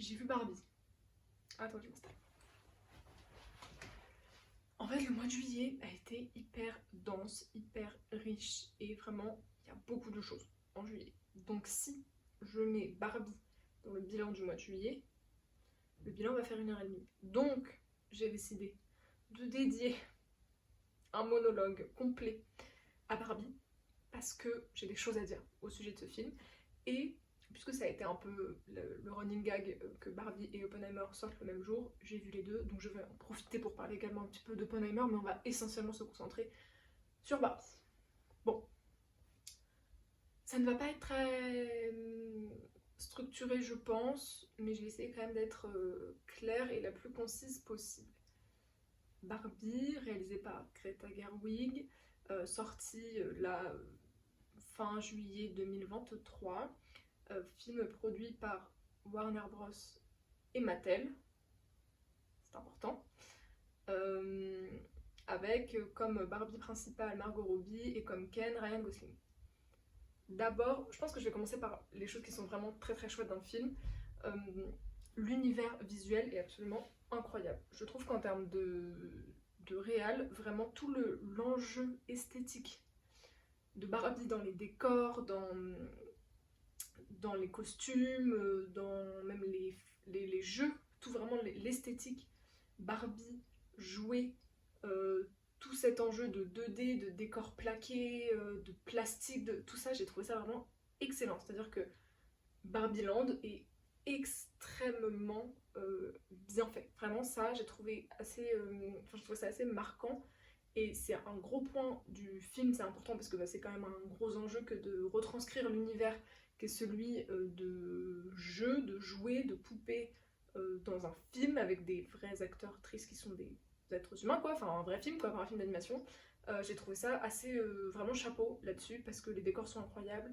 j'ai vu Barbie. Attends, je m'installe. En fait, le mois de juillet a été hyper dense, hyper riche et vraiment, il y a beaucoup de choses en juillet. Donc si je mets Barbie dans le bilan du mois de juillet, le bilan va faire 1h30. Donc, j'ai décidé de dédier un monologue complet à Barbie parce que j'ai des choses à dire au sujet de ce film. Et puisque ça a été un peu le running gag que Barbie et Oppenheimer sortent le même jour, j'ai vu les deux, donc je vais en profiter pour parler également un petit peu d'Oppenheimer, mais on va essentiellement se concentrer sur Barbie. Bon, ça ne va pas être très structuré je pense, mais je vais essayer quand même d'être claire et la plus concise possible. Barbie, réalisée par Greta Gerwig, sortie la fin juillet 2023, film produit par Warner Bros et Mattel, c'est important, avec comme Barbie principale Margot Robbie et comme Ken Ryan Gosling. D'abord, je pense que je vais commencer par les choses qui sont vraiment très très chouettes dans le film. L'univers visuel est absolument incroyable. Je trouve qu'en termes de réal, vraiment tout l'enjeu esthétique de Barbie dans les décors, dans les costumes, dans même les jeux, tout vraiment l'esthétique, Barbie, jouer, tout cet enjeu de 2D, de décors plaqués, de plastique, de tout ça, j'ai trouvé ça vraiment excellent. C'est-à-dire que Barbie Land est extrêmement bien fait. Vraiment ça, j'ai trouvé assez, je trouvais ça assez marquant. Et c'est un gros point du film, c'est important parce que c'est quand même un gros enjeu que de retranscrire l'univers qui est celui de jeux, de jouets, de poupées dans un film avec des vrais acteurs, actrices qui sont des êtres humains quoi, enfin un vrai film quoi, pas un film d'animation. J'ai trouvé ça assez vraiment chapeau là-dessus parce que les décors sont incroyables,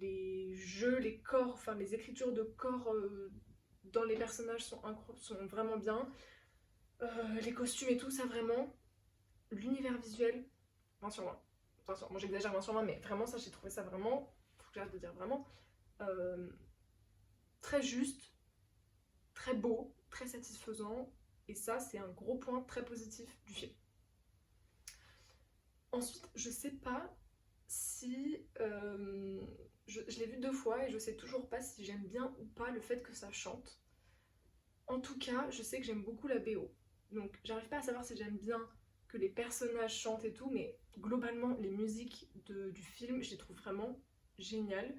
les jeux, les corps, enfin les écritures de corps dans les personnages sont vraiment bien, les costumes et tout ça vraiment. L'univers visuel, 20 sur 20. Enfin, moi j'exagère 20 sur 20, mais vraiment ça, j'ai trouvé ça vraiment, faut que j'arrête de dire vraiment, très juste, très beau, très satisfaisant, et ça c'est un gros point très positif du film. Ensuite, je sais pas si... je l'ai vu 2 fois et je sais toujours pas si j'aime bien ou pas le fait que ça chante. En tout cas, je sais que j'aime beaucoup la BO. Donc j'arrive pas à savoir si j'aime bien que les personnages chantent et tout, mais globalement les musiques du film, je les trouve vraiment géniales.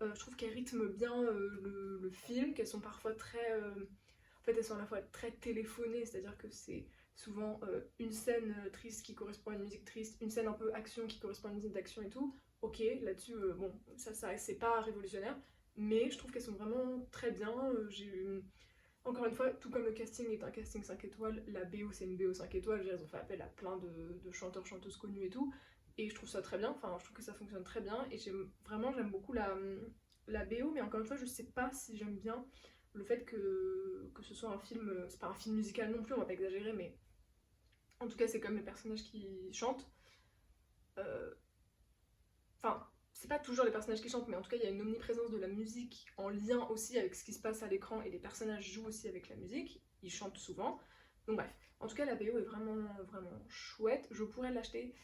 Je trouve qu'elles rythment bien le film, qu'elles sont parfois très... en fait, elles sont à la fois très téléphonées, c'est-à-dire que c'est souvent une scène triste qui correspond à une musique triste, une scène un peu action qui correspond à une musique d'action et tout. Ok, là-dessus, bon, ça c'est pas révolutionnaire, mais je trouve qu'elles sont vraiment très bien. Encore une fois, tout comme le casting est un casting 5 étoiles, la BO c'est une BO 5 étoiles, ils ont fait appel à plein de chanteurs, chanteuses connus et tout, et je trouve ça très bien, enfin je trouve que ça fonctionne très bien, et j'aime beaucoup la BO, mais encore une fois je sais pas si j'aime bien le fait que ce soit un film, c'est pas un film musical non plus, on va pas exagérer, mais en tout cas c'est comme les personnages qui chantent, enfin c'est pas toujours les personnages qui chantent, mais en tout cas il y a une omniprésence de la musique en lien aussi avec ce qui se passe à l'écran, et les personnages jouent aussi avec la musique, ils chantent souvent. Donc bref, en tout cas la BO est vraiment, vraiment chouette, je pourrais l'acheter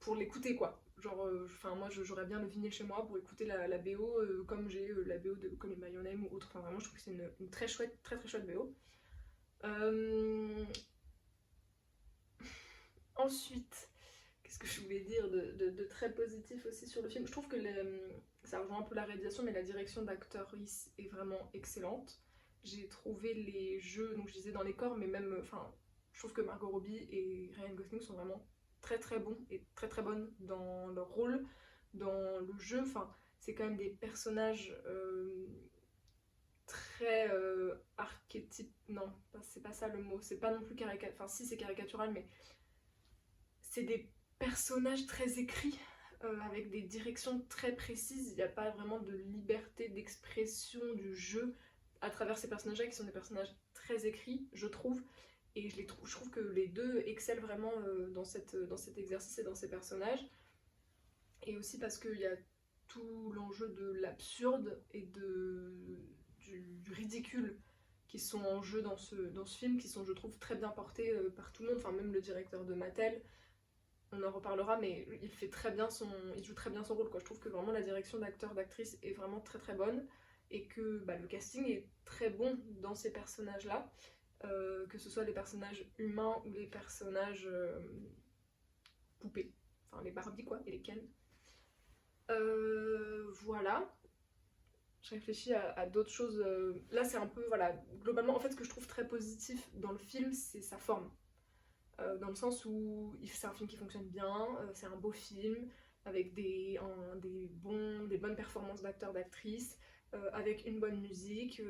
pour l'écouter quoi. Genre, moi j'aurais bien le vinyle chez moi pour écouter la BO comme j'ai la BO de Call Me By Your Name ou autre, enfin vraiment je trouve que c'est une très chouette, très très chouette BO. Ensuite, qu'est-ce que je voulais dire de très positif aussi sur le film? Je trouve que ça rejoint un peu la réalisation, mais la direction d'actrice est vraiment excellente. J'ai trouvé les jeux, donc je disais dans les corps, mais même, enfin, je trouve que Margot Robbie et Ryan Gosling sont vraiment très très bons et très très bonnes dans leur rôle, dans le jeu. Enfin, c'est quand même des personnages très archétypes. Non, c'est pas ça le mot. C'est pas non plus caricatural. Enfin, si c'est caricatural, mais c'est des personnages très écrits, avec des directions très précises. Il n'y a pas vraiment de liberté d'expression du jeu à travers ces personnages-là, qui sont des personnages très écrits, je trouve. Et je trouve que les deux excellent vraiment dans cet exercice et dans ces personnages. Et aussi parce qu'il y a tout l'enjeu de l'absurde et du ridicules qui sont en jeu dans ce film, qui sont je trouve très bien portés par tout le monde, enfin même le directeur de Mattel, on en reparlera, mais il joue très bien son rôle, quoi. Je trouve que vraiment la direction d'acteur, d'actrice est vraiment très très bonne, et que le casting est très bon dans ces personnages-là, que ce soit les personnages humains ou les personnages poupées, enfin les Barbie quoi, et les Ken. Voilà. Je réfléchis à d'autres choses. Là, c'est un peu, voilà, globalement, en fait, ce que je trouve très positif dans le film, c'est sa forme. Dans le sens où c'est un film qui fonctionne bien, c'est un beau film, avec des bonnes performances d'acteurs, d'actrices, avec une bonne musique,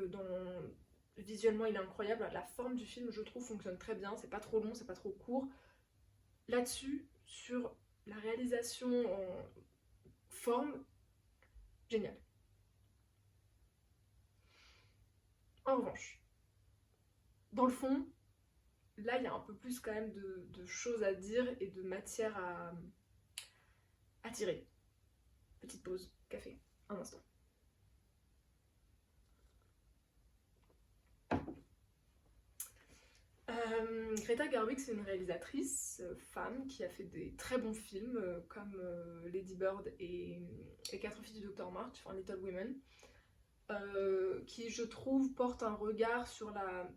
visuellement il est incroyable, la forme du film je trouve fonctionne très bien, c'est pas trop long, c'est pas trop court. Là-dessus, sur la réalisation en forme, génial. En revanche, dans le fond, là il y a un peu plus quand même de choses à dire et de matière à tirer. Petite pause, café, un instant. Greta Gerwig, c'est une réalisatrice femme qui a fait des très bons films comme Lady Bird et 4 filles du Dr March, enfin Little Women, qui je trouve porte un regard sur la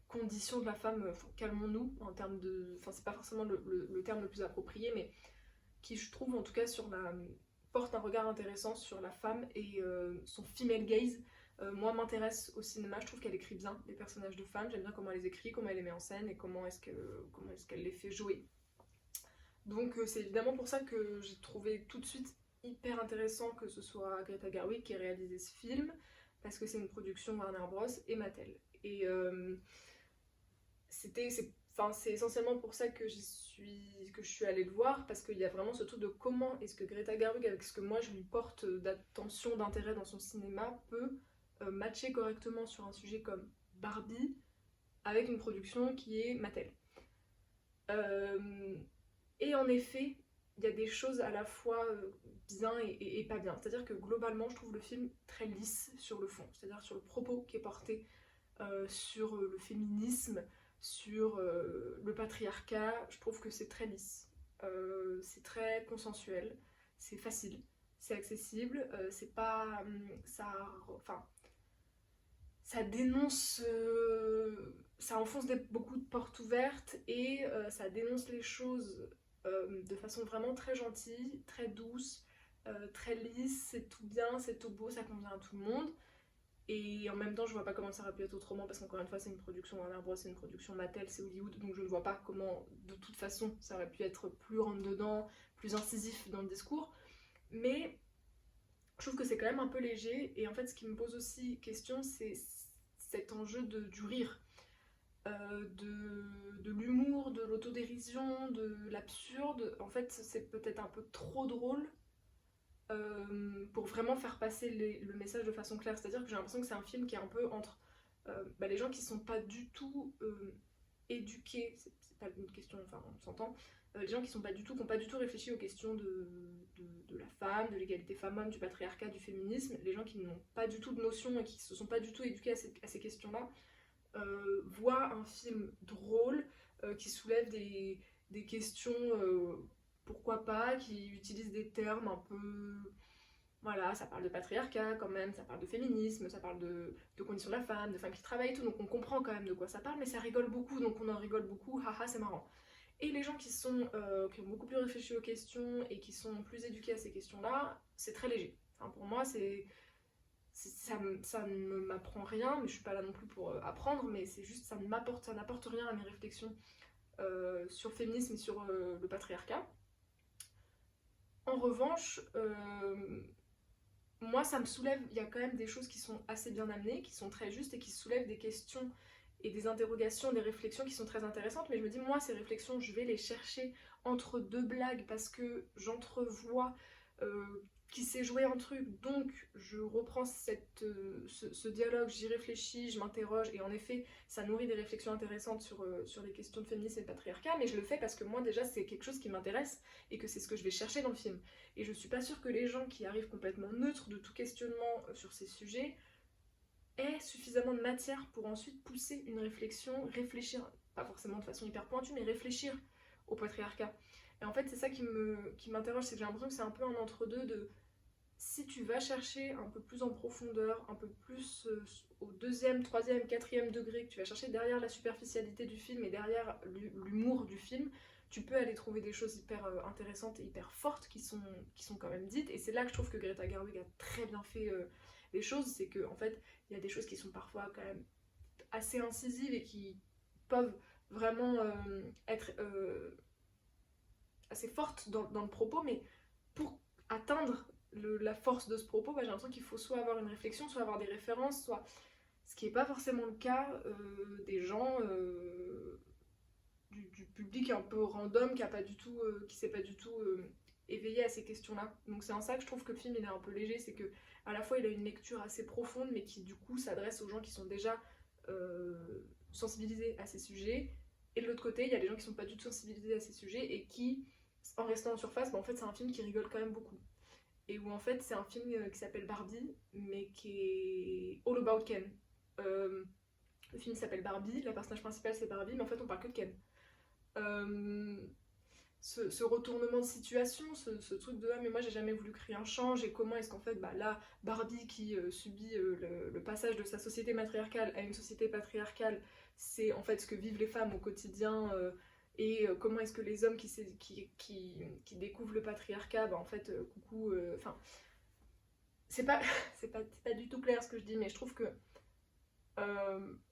condition de la femme, calmons-nous en termes de... Enfin c'est pas forcément le terme le plus approprié, mais qui je trouve en tout cas porte un regard intéressant sur la femme et son female gaze. Moi m'intéresse au cinéma, je trouve qu'elle écrit bien les personnages de femmes, j'aime bien comment elle les écrit, comment elle les met en scène et comment est-ce qu'elle les fait jouer. Donc c'est évidemment pour ça que j'ai trouvé tout de suite hyper intéressant que ce soit Greta Gerwig qui ait réalisé ce film, parce que c'est une production Warner Bros et Mattel. Et c'est essentiellement pour ça que je suis allée le voir, parce qu'il y a vraiment ce truc de comment est-ce que Greta Gerwig, avec ce que moi je lui porte d'attention, d'intérêt dans son cinéma, peut matcher correctement sur un sujet comme Barbie avec une production qui est Mattel. Et en effet, il y a des choses à la fois bien et pas bien. C'est-à-dire que globalement, je trouve le film très lisse sur le fond, c'est-à-dire sur le propos qui est porté, sur le féminisme, sur le patriarcat. Je trouve que c'est très lisse. C'est très consensuel, c'est facile, c'est accessible, c'est pas... ça dénonce, ça enfonce beaucoup de portes ouvertes et ça dénonce les choses de façon vraiment très gentille, très douce, très lisse, c'est tout bien, c'est tout beau, ça convient à tout le monde. Et en même temps, je vois pas comment ça aurait pu être autrement, parce qu'encore une fois, c'est une production Warner Bros, c'est une production Mattel, c'est Hollywood, donc je ne vois pas comment, de toute façon, ça aurait pu être plus rentre-dedans, plus incisif dans le discours. Mais je trouve que c'est quand même un peu léger, et en fait, ce qui me pose aussi question, c'est cet enjeu du rire, de l'humour, de l'autodérision, de l'absurde. En fait, c'est peut-être un peu trop drôle pour vraiment faire passer le message de façon claire. C'est-à-dire que j'ai l'impression que c'est un film qui est un peu entre les gens qui sont pas du tout éduqués, c'est pas une question, enfin on s'entend, les gens qui n'ont pas du tout réfléchi aux questions de la femme, de l'égalité femme-homme, du patriarcat, du féminisme, les gens qui n'ont pas du tout de notion et qui se sont pas du tout éduqués à ces questions-là, voient un film drôle qui soulève des questions, pourquoi pas, qui utilise des termes un peu... Voilà, ça parle de patriarcat quand même, ça parle de féminisme, ça parle de conditions de la femme, de femmes qui travaillent et tout, donc on comprend quand même de quoi ça parle, mais ça rigole beaucoup, donc on en rigole beaucoup, haha, c'est marrant. Et les gens qui ont beaucoup plus réfléchi aux questions et qui sont plus éduqués à ces questions-là, c'est très léger. Enfin, pour moi, ça ne m'apprend rien, mais je suis pas là non plus pour apprendre, mais c'est juste ça n'apporte rien à mes réflexions sur le féminisme et sur le patriarcat. En revanche, moi ça me soulève, il y a quand même des choses qui sont assez bien amenées, qui sont très justes et qui soulèvent des questions et des interrogations, des réflexions qui sont très intéressantes, mais je me dis moi ces réflexions je vais les chercher entre deux blagues parce que j'entrevois qui s'est joué un truc, donc je reprends ce dialogue, j'y réfléchis, je m'interroge, et en effet, ça nourrit des réflexions intéressantes sur les questions de féminisme et de patriarcat, mais je le fais parce que moi déjà c'est quelque chose qui m'intéresse, et que c'est ce que je vais chercher dans le film. Et je suis pas sûre que les gens qui arrivent complètement neutres de tout questionnement sur ces sujets ait suffisamment de matière pour ensuite pousser une réflexion, réfléchir, pas forcément de façon hyper pointue, mais réfléchir au patriarcat. Et en fait, c'est ça qui m'interroge, c'est que j'ai l'impression que c'est un peu un entre-deux de si tu vas chercher un peu plus en profondeur, un peu plus au deuxième, troisième, quatrième degré, que tu vas chercher derrière la superficialité du film et derrière l'humour du film, tu peux aller trouver des choses hyper intéressantes et hyper fortes qui sont quand même dites. Et c'est là que je trouve que Greta Gerwig a très bien fait les choses, c'est qu'en fait, il y a des choses qui sont parfois quand même assez incisives et qui peuvent vraiment être assez fortes dans le propos, mais pour atteindre la force de ce propos, j'ai l'impression qu'il faut soit avoir une réflexion, soit avoir des références, soit... Ce qui n'est pas forcément le cas des gens du public un peu random qui s'est pas du tout éveillé à ces questions-là. Donc c'est en ça que je trouve que le film il est un peu léger, c'est que à la fois il a une lecture assez profonde, mais qui du coup s'adresse aux gens qui sont déjà sensibilisés à ces sujets. Et de l'autre côté, il y a des gens qui sont pas du tout sensibilisés à ces sujets et qui, en restant en surface, en fait c'est un film qui rigole quand même beaucoup. Et où en fait c'est un film qui s'appelle Barbie, mais qui est all about Ken. Le film s'appelle Barbie, la personnage principale c'est Barbie, mais en fait on parle que de Ken. Ce retournement de situation, ce truc de ah mais moi j'ai jamais voulu que rien change et comment est-ce qu'en fait là Barbie qui subit le passage de sa société matriarcale à une société patriarcale, c'est en fait ce que vivent les femmes au quotidien et comment est-ce que les hommes qui découvrent le patriarcat, en fait coucou, enfin c'est pas, c'est pas du tout clair ce que je dis, mais je trouve que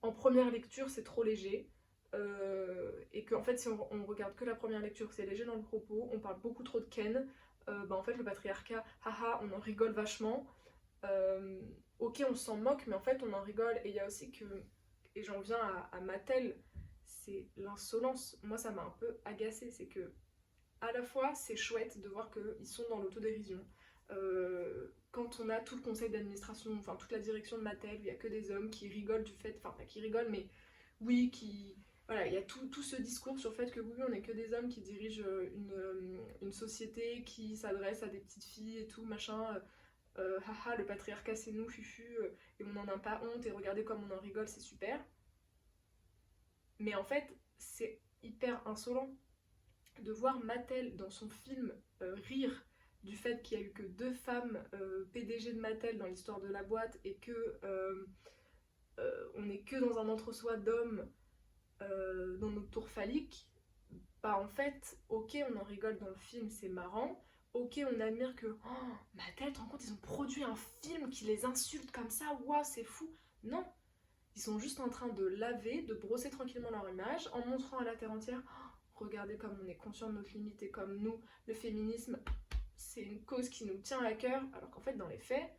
en première lecture c'est trop léger. Et qu'en fait si on regarde que la première lecture c'est léger dans le propos, on parle beaucoup trop de Ken, en fait le patriarcat, haha, on en rigole vachement, ok on s'en moque mais en fait on en rigole. Et il y a aussi que, et j'en viens à Mattel, c'est l'insolence. Moi ça m'a un peu agacée, c'est que à la fois c'est chouette de voir qu'ils sont dans l'autodérision. Quand on a tout le conseil d'administration, enfin toute la direction de Mattel, il n'y a que des hommes qui rigolent du fait, enfin pas qui rigolent mais oui, qui... Voilà, il y a tout ce discours sur le fait que oui, on n'est que des hommes qui dirigent une société qui s'adresse à des petites filles et tout, machin. Haha, le patriarcat c'est nous, fufu, et on n'en a pas honte, et regardez comme on en rigole, c'est super. Mais en fait, c'est hyper insolent de voir Mattel dans son film rire du fait qu'il n'y a eu que 2 femmes PDG de Mattel dans l'histoire de la boîte et que on n'est que dans un entre-soi d'hommes dans notre tour phallique. En fait, ok, on en rigole dans le film, c'est marrant. Ok, on admire que Mattel, tu te rends compte, ils ont produit un film qui les insulte comme ça, waouh, c'est fou. Non, ils sont juste en train de laver, de brosser tranquillement leur image en montrant à la terre entière regardez comme on est conscient de notre limite et comme nous, le féminisme, c'est une cause qui nous tient à cœur, alors qu'en fait, dans les faits,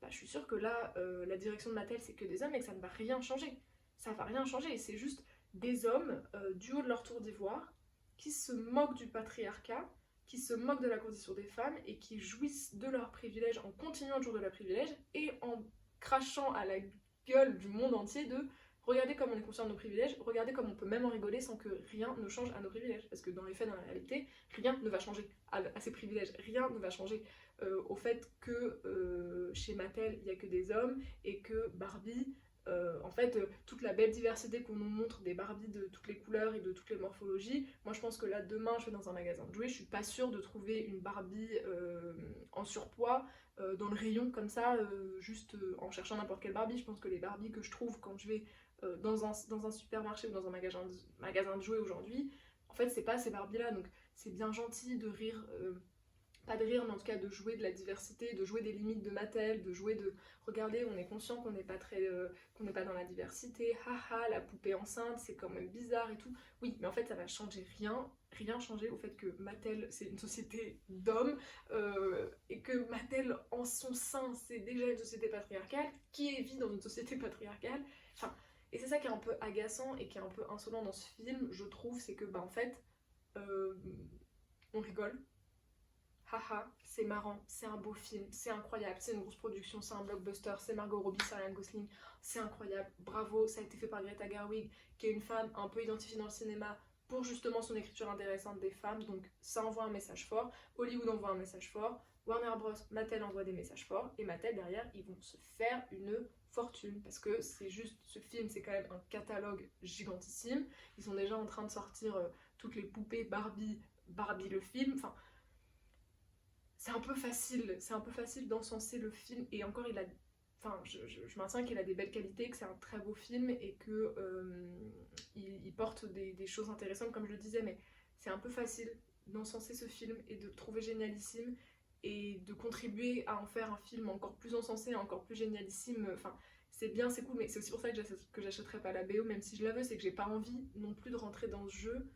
je suis sûre que là, la direction de Mattel, c'est que des hommes et que ça ne va rien changer. Ça va rien changer, et c'est juste des hommes, du haut de leur tour d'ivoire, qui se moquent du patriarcat, qui se moquent de la condition des femmes, et qui jouissent de leurs privilèges en continuant le jour de leurs privilèges, et en crachant à la gueule du monde entier de regardez comme on est conscient de nos privilèges, regardez comme on peut même en rigoler sans que rien ne change à nos privilèges. Parce que dans les faits, dans la réalité, rien ne va changer à ces privilèges. Rien ne va changer au fait que chez Mattel, il n'y a que des hommes et que Barbie, en fait, toute la belle diversité qu'on nous montre des Barbies de toutes les couleurs et de toutes les morphologies, moi je pense que là, demain, je vais dans un magasin de jouets, je suis pas sûre de trouver une Barbie en surpoids dans le rayon comme ça, juste en cherchant n'importe quelle Barbie. Je pense que les Barbies que je trouve quand je vais dans un supermarché ou dans un magasin de jouets aujourd'hui, en fait c'est pas ces Barbies là, donc c'est bien gentil de rire, pas de rire mais en tout cas de jouer de la diversité, de jouer des limites de Mattel, de jouer de regardez on est conscient qu'on n'est pas qu'on n'est pas dans la diversité, haha la poupée enceinte c'est quand même bizarre et tout, oui mais en fait ça va changer rien changer au fait que Mattel c'est une société d'hommes et que Mattel en son sein c'est déjà une société patriarcale qui vit dans une société patriarcale, enfin. Et c'est ça qui est un peu agaçant et qui est un peu insolent dans ce film, je trouve, c'est que en fait, on rigole. Haha, c'est marrant, c'est un beau film, c'est incroyable, c'est une grosse production, c'est un blockbuster, c'est Margot Robbie, c'est Ryan Gosling, c'est incroyable, bravo, ça a été fait par Greta Gerwig, qui est une femme un peu identifiée dans le cinéma pour justement son écriture intéressante des femmes, donc ça envoie un message fort, Hollywood envoie un message fort, Warner Bros, Mattel envoie des messages forts, et Mattel derrière, ils vont se faire une fortune, parce que c'est juste, ce film c'est quand même un catalogue gigantissime, ils sont déjà en train de sortir toutes les poupées Barbie, Barbie le film, enfin c'est un peu facile d'encenser le film, et encore il a, enfin je maintiens qu'il a des belles qualités, que c'est un très beau film, et que il porte des choses intéressantes comme je le disais, mais c'est un peu facile d'encenser ce film et de le trouver génialissime, et de contribuer à en faire un film encore plus encensé, encore plus génialissime, enfin c'est bien, c'est cool, mais c'est aussi pour ça que j'achèterai pas la BO, même si je la veux, c'est que j'ai pas envie non plus de rentrer dans ce jeu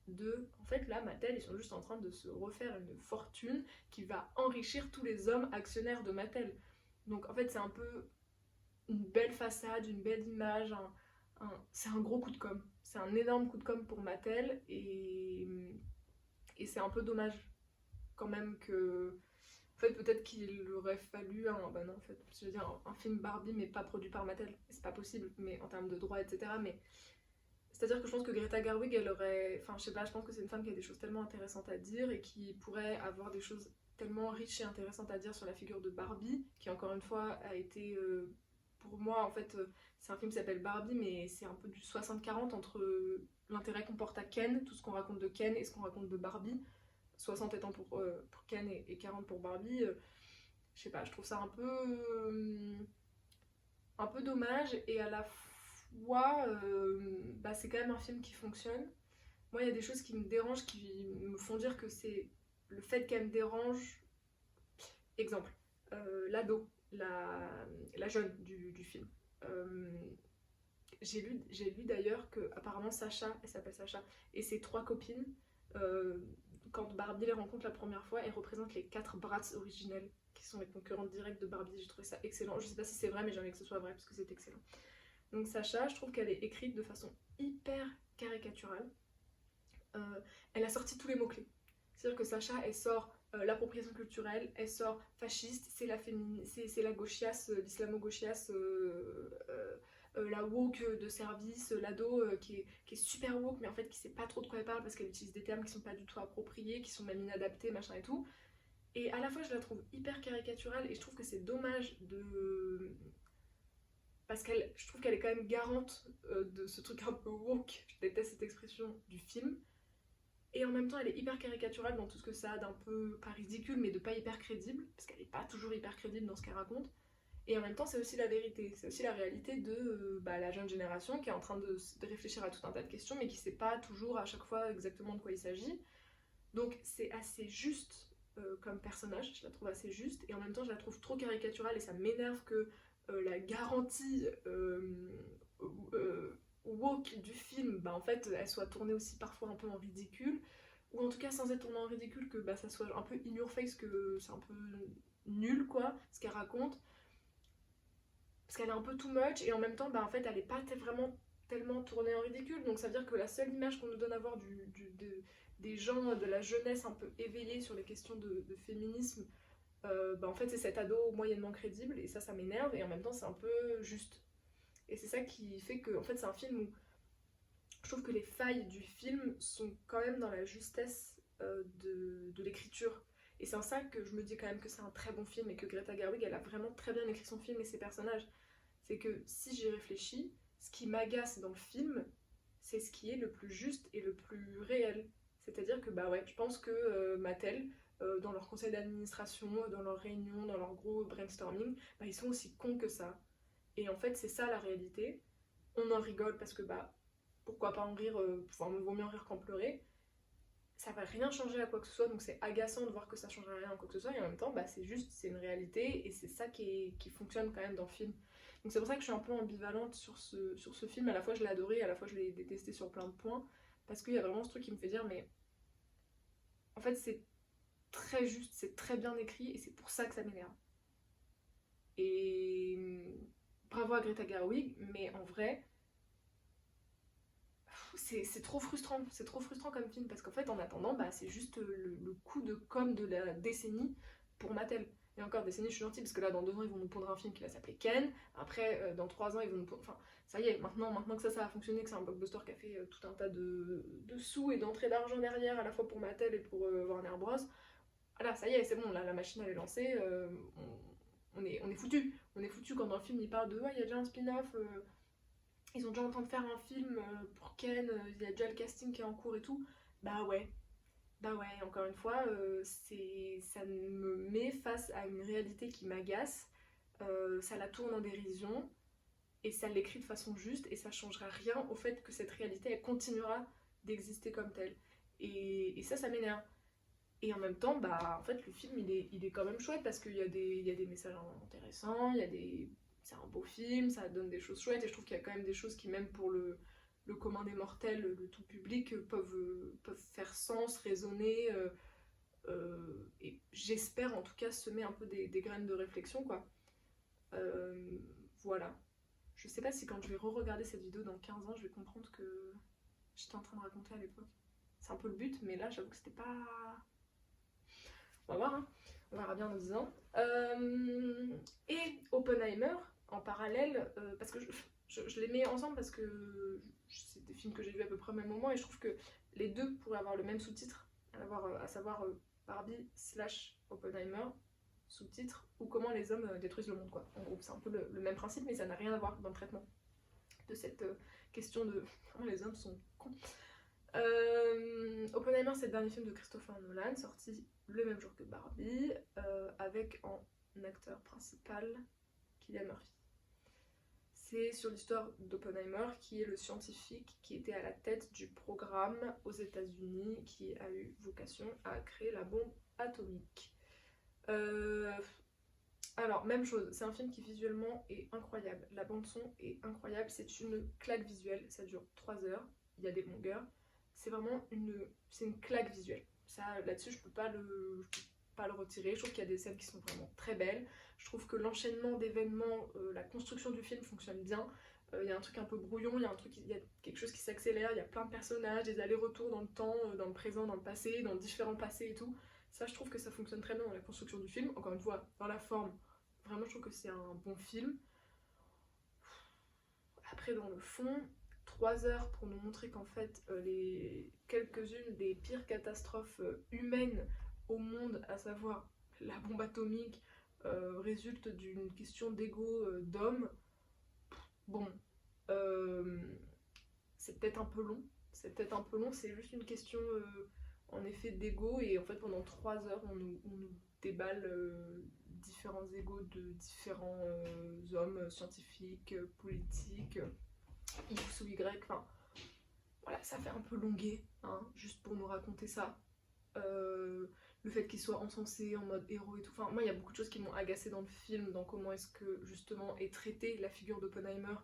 de... En fait, là, Mattel, ils sont juste en train de se refaire une fortune qui va enrichir tous les hommes actionnaires de Mattel. Donc, en fait, c'est un peu une belle façade, une belle image, c'est un gros coup de com'. C'est un énorme coup de com' pour Mattel, et c'est un peu dommage quand même que... En fait, peut-être qu'il aurait fallu un... Bah non, en fait, je veux dire, un film Barbie, mais pas produit par Mattel. C'est pas possible, mais en termes de droits, etc. Mais c'est-à-dire que je pense que Greta Gerwig, elle aurait... Enfin, je sais pas, je pense que c'est une femme qui a des choses tellement intéressantes à dire et qui pourrait avoir des choses tellement riches et intéressantes à dire sur la figure de Barbie, qui encore une fois a été... pour moi, en fait, c'est un film qui s'appelle Barbie, mais c'est un peu du 60-40 entre l'intérêt qu'on porte à Ken, tout ce qu'on raconte de Ken et ce qu'on raconte de Barbie. 60 étant pour Ken et 40 pour Barbie. Je sais pas, je trouve ça un peu dommage, et à la fois, bah, c'est quand même un film qui fonctionne. Moi, il y a des choses qui me dérangent, qui me font dire que c'est le fait qu'elle me dérange. Exemple, l'ado, la jeune du film. Euh, j'ai lu d'ailleurs que apparemment Sacha, elle s'appelle Sacha, et ses 3 copines, euh, quand Barbie les rencontre la première fois, elles représentent les 4 Bratz originelles, qui sont les concurrentes directes de Barbie. J'ai trouvé ça excellent. Je sais pas si c'est vrai, mais j'aimerais que ce soit vrai parce que c'est excellent. Donc Sacha, je trouve qu'elle est écrite de façon hyper caricaturale. Elle a sorti tous les mots-clés. C'est-à-dire que Sacha, elle sort l'appropriation culturelle, elle sort fasciste, c'est la gauchiasse, l'islamo-gauchiasse, la woke de service, l'ado qui est super woke, mais en fait qui sait pas trop de quoi elle parle parce qu'elle utilise des termes qui sont pas du tout appropriés, qui sont même inadaptés, machin et tout. Et à la fois, je la trouve hyper caricaturale, et je trouve que c'est dommage de... Parce que je trouve qu'elle est quand même garante de ce truc un peu woke, je déteste cette expression, du film. Et en même temps, elle est hyper caricaturale dans tout ce que ça a d'un peu, pas ridicule, mais de pas hyper crédible, parce qu'elle est pas toujours hyper crédible dans ce qu'elle raconte. Et en même temps, c'est aussi la vérité, c'est aussi la réalité de bah, la jeune génération qui est en train de réfléchir à tout un tas de questions, mais qui sait pas toujours à chaque fois exactement de quoi il s'agit. Donc c'est assez juste comme personnage, je la trouve assez juste, et en même temps, je la trouve trop caricaturale, et ça m'énerve que la garantie woke du film, bah, en fait, elle soit tournée aussi parfois un peu en ridicule, ou en tout cas sans être tournée en ridicule, que bah, ça soit un peu in your face, que c'est un peu nul quoi, ce qu'elle raconte, parce qu'elle est un peu too much, et en même temps, bah, en fait, elle est pas vraiment tellement tournée en ridicule, donc ça veut dire que la seule image qu'on nous donne à voir des gens, de la jeunesse un peu éveillée sur les questions de féminisme, bah, en fait, c'est cet ado moyennement crédible, et ça m'énerve, et en même temps, c'est un peu juste. Et c'est ça qui fait que, en fait, c'est un film où je trouve que les failles du film sont quand même dans la justesse de l'écriture. Et c'est en ça que je me dis quand même que c'est un très bon film, et que Greta Gerwig, elle a vraiment très bien écrit son film et ses personnages. C'est que si j'y réfléchis, ce qui m'agace dans le film, c'est ce qui est le plus juste et le plus réel. C'est-à-dire que, bah ouais, je pense que Mattel, dans leur conseil d'administration, dans leurs réunions, dans leur gros brainstorming, bah, ils sont aussi cons que ça. Et en fait, c'est ça la réalité. On en rigole parce que, bah, pourquoi pas en rire, enfin, vaut mieux en rire qu'en pleurer. Ça va rien changer à quoi que ce soit, donc c'est agaçant de voir que ça change rien à quoi que ce soit, et en même temps, bah, c'est juste, c'est une réalité, et c'est ça qui fonctionne quand même dans le film. Donc c'est pour ça que je suis un peu ambivalente sur ce film. À la fois, je l'ai adoré, à la fois, je l'ai détesté sur plein de points, parce qu'il y a vraiment ce truc qui me fait dire, mais en fait, c'est très juste, c'est très bien écrit, et c'est pour ça que ça m'énerve. Et bravo à Greta Gerwig, mais en vrai, c'est trop frustrant comme film, parce qu'en fait, en attendant, bah, c'est juste le coup de com' de la décennie pour Mattel. Et encore, décennie, je suis gentille, parce que là, dans 2 ans, ils vont nous pondre un film qui va s'appeler Ken. Après, dans 3 ans, ils vont nous pondre... Enfin, ça y est, maintenant que ça a fonctionné, que c'est un blockbuster qui a fait tout un tas de sous et d'entrées d'argent derrière, à la fois pour Mattel et pour Warner Bros. Voilà, ça y est, c'est bon, là, la machine, elle est lancée. on est foutu. On est foutu quand dans le film il parle de ouais, il y a déjà un spin-off, ils ont déjà en train de faire un film pour Ken, il y a déjà le casting qui est en cours et tout. Bah ouais, encore une fois, ça me met face à une réalité qui m'agace, ça la tourne en dérision, et ça l'écrit de façon juste, et ça changera rien au fait que cette réalité, elle continuera d'exister comme telle. Et ça m'énerve. Et en même temps, bah, en fait, le film, il est quand même chouette, parce qu'il y a des messages intéressants, c'est un beau film, ça donne des choses chouettes, et je trouve qu'il y a quand même des choses qui, même pour le commun des mortels, le tout public, peuvent faire sens, résonner, et j'espère en tout cas semer un peu des graines de réflexion, quoi. Voilà. Je sais pas si quand je vais re-regarder cette vidéo dans 15 ans, je vais comprendre que j'étais en train de raconter à l'époque. C'est un peu le but, mais là, j'avoue que c'était pas... On va voir, hein. On verra bien dans 10 ans. Et Oppenheimer, en parallèle, parce que je les mets ensemble parce que c'est des films que j'ai vus à peu près au même moment, et je trouve que les deux pourraient avoir le même sous-titre, à savoir Barbie / Oppenheimer, sous-titre, ou comment les hommes détruisent le monde, quoi. En gros, c'est un peu le même principe, mais ça n'a rien à voir dans le traitement de cette question de comment les hommes sont cons. Oppenheimer, c'est le dernier film de Christopher Nolan, sorti le même jour que Barbie, avec en acteur principal Cillian Murphy. C'est sur l'histoire d'Oppenheimer, qui est le scientifique qui était à la tête du programme aux États-Unis qui a eu vocation à créer la bombe atomique. Alors, même chose, c'est un film qui visuellement est incroyable. La bande-son est incroyable, c'est une claque visuelle, ça dure 3 heures, il y a des longueurs. C'est vraiment une claque visuelle. Ça, là-dessus, je peux pas le retirer. Je trouve qu'il y a des scènes qui sont vraiment très belles. Je trouve que l'enchaînement d'événements, la construction du film fonctionne bien. Il y a un truc un peu brouillon, il y a quelque chose qui s'accélère, il y a plein de personnages, des allers-retours dans le temps, dans le présent, dans le passé, dans différents passés et tout. Ça, je trouve que ça fonctionne très bien dans la construction du film. Encore une fois, dans la forme, vraiment, je trouve que c'est un bon film. Après, dans le fond, 3 heures pour nous montrer qu'en fait, quelques-unes des pires catastrophes humaines au monde, à savoir la bombe atomique, résultent d'une question d'ego d'homme. Bon, c'est peut-être un peu long. C'est juste une question en effet d'ego, et en fait pendant 3 heures on nous déballe différents égos de différents hommes scientifiques, politiques, X ou Y, enfin voilà, ça fait un peu longuer, hein, juste pour nous raconter ça. Le fait qu'il soit encensé en mode héros et tout, enfin moi il y a beaucoup de choses qui m'ont agacé dans le film, dans comment est-ce que justement est traitée la figure d'Oppenheimer,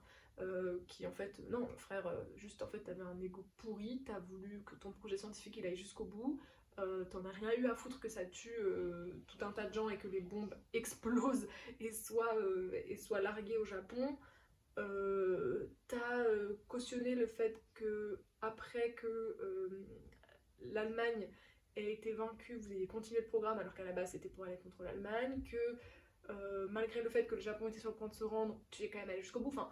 qui en fait, non frère, juste en fait t'avais un ego pourri, t'as voulu que ton projet scientifique il aille jusqu'au bout, t'en as rien eu à foutre que ça tue tout un tas de gens et que les bombes explosent et soient larguées au Japon. T'as cautionné le fait que après que l'Allemagne ait été vaincue, vous ayez continué le programme alors qu'à la base c'était pour aller contre l'Allemagne, que malgré le fait que le Japon était sur le point de se rendre, tu es quand même allé jusqu'au bout. Enfin,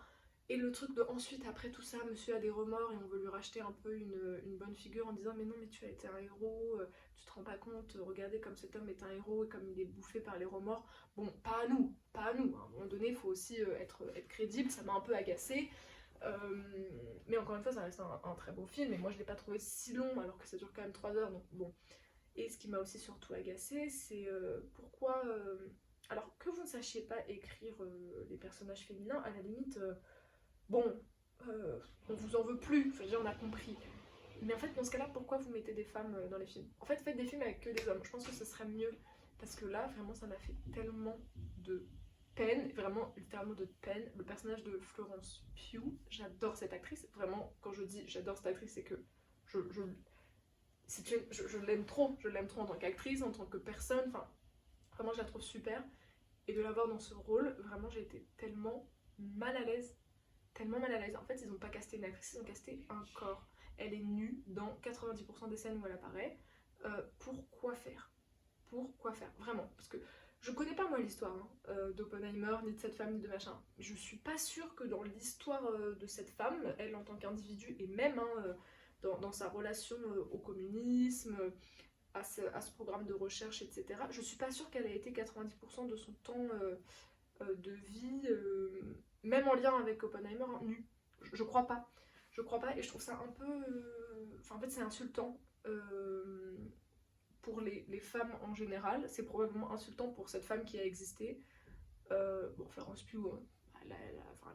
et le truc de ensuite, après tout ça, monsieur a des remords et on veut lui racheter un peu une bonne figure en disant mais non, mais tu as été un héros, tu te rends pas compte, regardez comme cet homme est un héros et comme il est bouffé par les remords. Bon, pas à nous. À un moment donné, il faut aussi être crédible, ça m'a un peu agacé. Mais encore une fois, ça reste un très beau film, et moi je l'ai pas trouvé si long alors que ça dure quand même 3 heures, donc bon. Et ce qui m'a aussi surtout agacé, c'est pourquoi. Alors que vous ne sachiez pas écrire les personnages féminins, à la limite, bon, on vous en veut plus, enfin, déjà on a compris. Mais en fait, dans ce cas-là, pourquoi vous mettez des femmes dans les films? En fait, faites des films avec que des hommes, je pense que ce serait mieux. Parce que là, vraiment, ça m'a fait tellement de peine, vraiment, littéralement de peine. Le personnage de Florence Pugh, j'adore cette actrice. Vraiment, quand je dis j'adore cette actrice, c'est que je l'aime trop. Je l'aime trop en tant qu'actrice, en tant que personne. Enfin, vraiment, je la trouve super. Et de la voir dans ce rôle, vraiment, j'ai été tellement mal à l'aise. Tellement mal à l'aise. En fait, ils n'ont pas casté une actrice, ils ont casté un corps. Elle est nue dans 90% des scènes où elle apparaît. Pourquoi faire? Pourquoi faire? Vraiment. Parce que je connais pas moi l'histoire d'Oppenheimer, ni de cette femme, ni de machin. Je suis pas sûre que dans l'histoire de cette femme, elle en tant qu'individu, et même dans sa relation au communisme, à ce programme de recherche, etc. Je suis pas sûre qu'elle ait été 90% de son temps de vie, même en lien avec Oppenheimer, hein, nue. Je crois pas. Je crois pas et je trouve ça un peu... Enfin, en fait, c'est insultant pour les femmes en général. C'est probablement insultant pour cette femme qui a existé. Bon, Florence Pugh, enfin, elle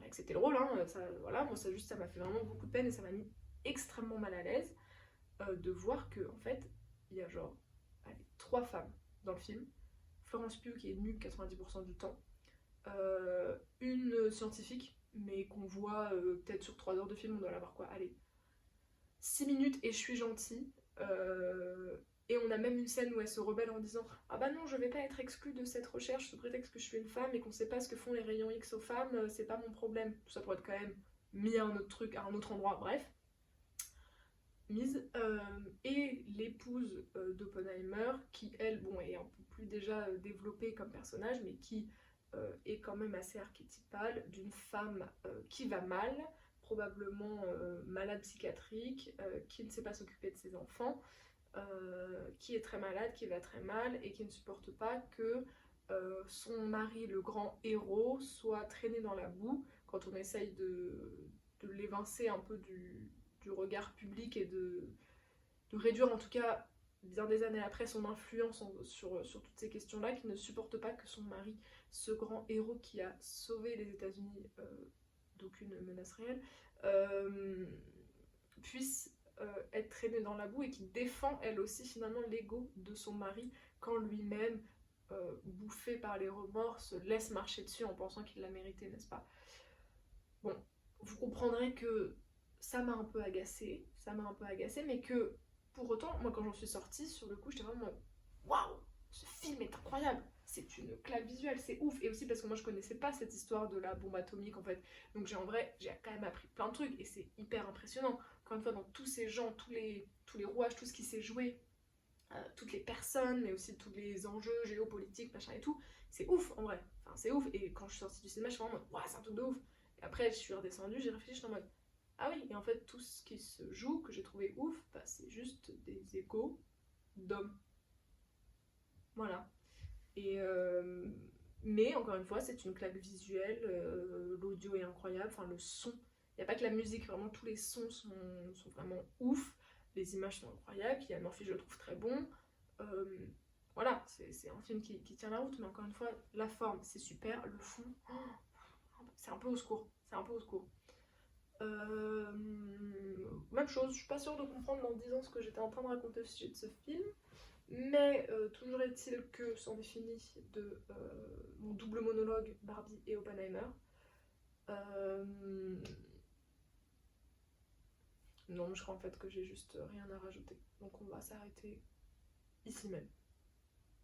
a accepté le rôle, hein, ça, voilà, moi ça m'a fait vraiment beaucoup de peine et ça m'a mis extrêmement mal à l'aise de voir que en fait il y a genre allez, 3 femmes dans le film. Florence Pugh qui est nue 90% du temps, une scientifique mais qu'on voit peut-être sur 3 heures de film, on doit l'avoir quoi, allez, 6 minutes et je suis gentille. Et on a même une scène où elle se rebelle en disant ah bah non, je vais pas être exclue de cette recherche sous prétexte que je suis une femme et qu'on sait pas ce que font les rayons X aux femmes, c'est pas mon problème. Ça pourrait être quand même mis à un autre truc, à un autre endroit, bref. Mise. Et l'épouse d'Oppenheimer, qui elle, bon, est un peu plus déjà développée comme personnage, mais qui est quand même assez archétypale d'une femme qui va mal, probablement malade psychiatrique, qui ne sait pas s'occuper de ses enfants, qui est très malade, qui va très mal et qui ne supporte pas que son mari, le grand héros, soit traîné dans la boue quand on essaye de l'évincer un peu du regard public et de réduire en tout cas bien des années après son influence sur toutes ces questions-là, qui ne supporte pas que son mari, ce grand héros qui a sauvé les États-Unis d'aucune menace réelle, puisse être traînée dans la boue et qui défend elle aussi finalement l'ego de son mari quand lui-même, bouffé par les remords, se laisse marcher dessus en pensant qu'il l'a mérité, n'est-ce pas? Bon, vous comprendrez que ça m'a un peu agacé, mais que pour autant, moi quand j'en suis sortie, sur le coup, j'étais vraiment waouh, ce film est incroyable, c'est une claque visuelle, c'est ouf, et aussi parce que moi je connaissais pas cette histoire de la bombe atomique en fait, donc en vrai, j'ai quand même appris plein de trucs et c'est hyper impressionnant. Encore une fois, dans tous ces gens, tous les rouages, tout ce qui s'est joué, toutes les personnes, mais aussi tous les enjeux géopolitiques, machin et tout, c'est ouf en vrai, enfin c'est ouf, et quand je suis sortie du cinéma, je suis vraiment en mode waouh, c'est un truc de ouf. Et après, je suis redescendue, j'ai réfléchi, je suis en mode ah oui, et en fait, tout ce qui se joue, que j'ai trouvé ouf, bah, c'est juste des échos d'hommes. Voilà. Et mais encore une fois, c'est une claque visuelle, l'audio est incroyable, enfin le son. Il n'y a pas que la musique, vraiment tous les sons sont vraiment ouf. Les images sont incroyables, Cillian Murphy je le trouve très bon. Euh, voilà, c'est un film qui tient la route, mais encore une fois, la forme c'est super, le fond, oh, c'est un peu au secours. C'est un peu au secours. Euh, Même chose, je suis pas sûre de comprendre dans 10 ans ce que j'étais en train de raconter au sujet de ce film. Mais toujours est-il que c'en est fini de mon double monologue Barbie et Oppenheimer. Euh, non, je crois en fait que j'ai juste rien à rajouter. Donc on va s'arrêter ici même.